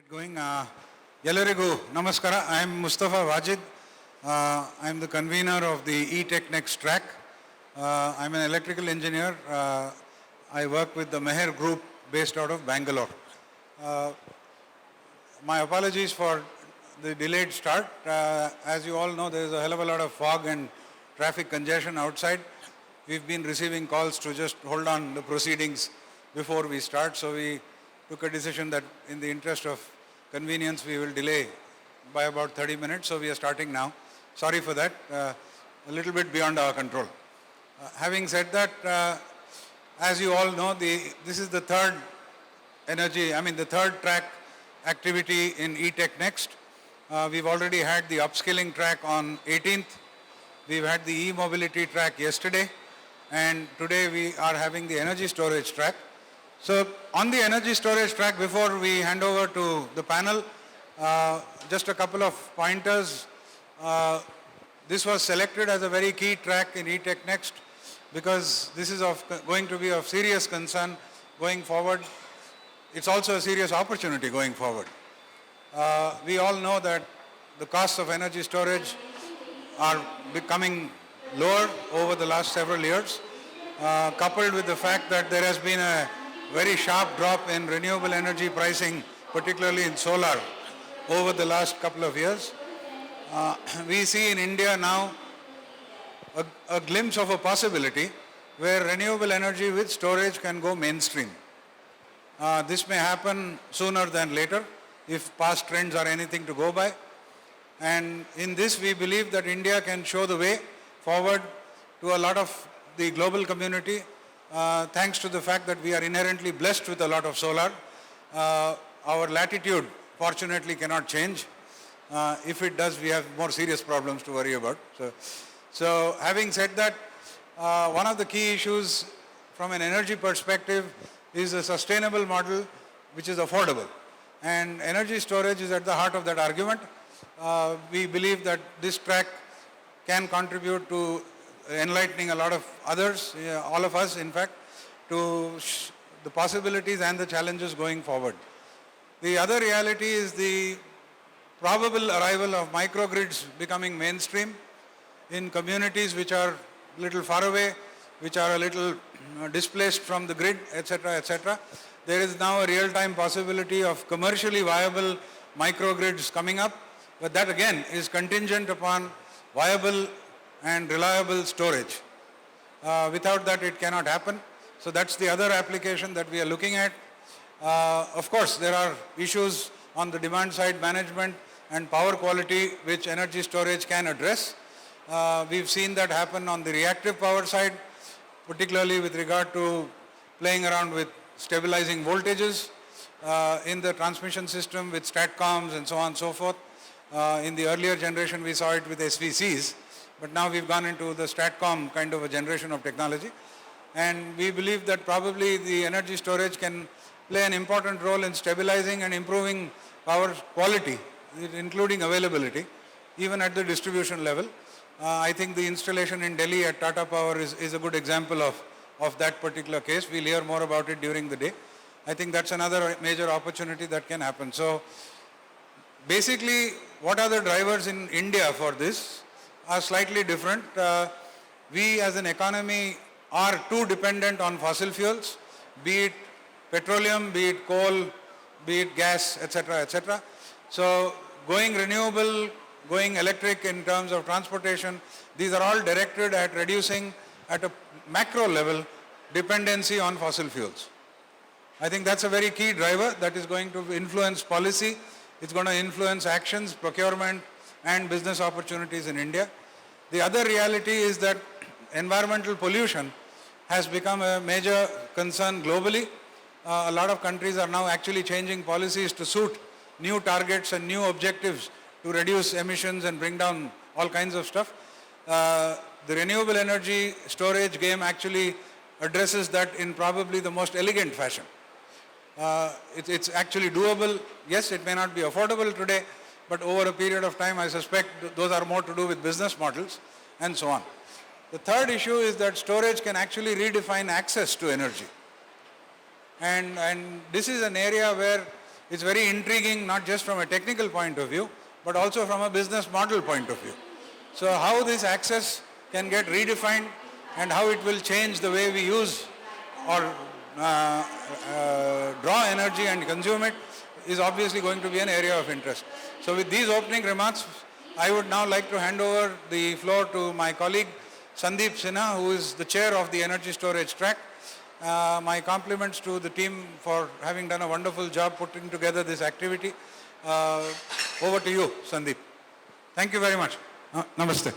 Get going. Yellarigu, Namaskara. I am Mustafa Wajid. I am the convener of the E-Tech Next track. I am an electrical engineer. I work with the Meher Group based out of Bangalore. My apologies for the delayed start. As you all know, there is a hell of a lot of fog and traffic congestion outside. We've been receiving calls to just hold on the proceedings before we start, so we took a decision that in the interest of convenience we will delay by about 30 minutes, so we are starting now. Sorry for that, a little bit beyond our control. Having said that, as you all know, this is the third third track activity in E-Tech Next. We've already had the upskilling track on 18th. We've had the e-mobility track yesterday, and today we are having the energy storage track. So on the energy storage track, before we hand over to the panel, just a couple of pointers. This was selected as a very key track in E-Tech Next because this is going to be of serious concern going forward. It's also a serious opportunity going forward. We all know that the costs of energy storage are becoming lower over the last several years, coupled with the fact that there has been a very sharp drop in renewable energy pricing, particularly in solar, over the last couple of years. We see in India now a glimpse of a possibility where renewable energy with storage can go mainstream. This may happen sooner than later if past trends are anything to go by. And in this we believe that India can show the way forward to a lot of the global community, thanks to the fact that we are inherently blessed with a lot of solar. Our latitude fortunately cannot change. If it does, we have more serious problems to worry about. So having said that, one of the key issues from an energy perspective is a sustainable model which is affordable. And energy storage is at the heart of that argument. We believe that this track can contribute to enlightening a lot of others, all of us in fact, to the possibilities and the challenges going forward. The other reality is the probable arrival of microgrids becoming mainstream in communities which are a little far away, which are a little displaced from the grid, etc., etc. There is now a real-time possibility of commercially viable microgrids coming up, but that again is contingent upon viable and reliable storage. Without that it cannot happen. So that's the other application that we are looking at. Of course, there are issues on the demand side management and power quality which energy storage can address. We've seen that happen on the reactive power side, particularly with regard to playing around with stabilizing voltages in the transmission system with STATCOMs and so on and so forth. In the earlier generation we saw it with SVCs, but now we've gone into the STATCOM kind of a generation of technology. And we believe that probably the energy storage can play an important role in stabilizing and improving power quality, including availability, even at the distribution level. I think the installation in Delhi at Tata Power is a good example of that particular case. We'll hear more about it during the day. I think that's another major opportunity that can happen. So basically, what are the drivers in India for this are slightly different. We as an economy are too dependent on fossil fuels, be it petroleum, be it coal, be it gas, etc., etc. So going renewable, going electric in terms of transportation, these are all directed at reducing at a macro level dependency on fossil fuels. I think that's a very key driver that is going to influence policy. It's going to influence actions, procurement, and business opportunities in India. The other reality is that environmental pollution has become a major concern globally. A lot of countries are now actually changing policies to suit new targets and new objectives to reduce emissions and bring down all kinds of stuff. The renewable energy storage game actually addresses that in probably the most elegant fashion. It's actually doable. Yes, it may not be affordable today, but over a period of time, I suspect those are more to do with business models and so on. The third issue is that storage can actually redefine access to energy. And this is an area where It's very intriguing, not just from a technical point of view, but also from a business model point of view. So how this access can get redefined and how it will change the way we use or draw energy and consume it is obviously going to be an area of interest. So with these opening remarks, I would now like to hand over the floor to my colleague Sandeep Sinha, who is the chair of the energy storage track. My compliments to the team for having done a wonderful job putting together this activity. Over to you, Sandeep. Thank you very much. Namaste.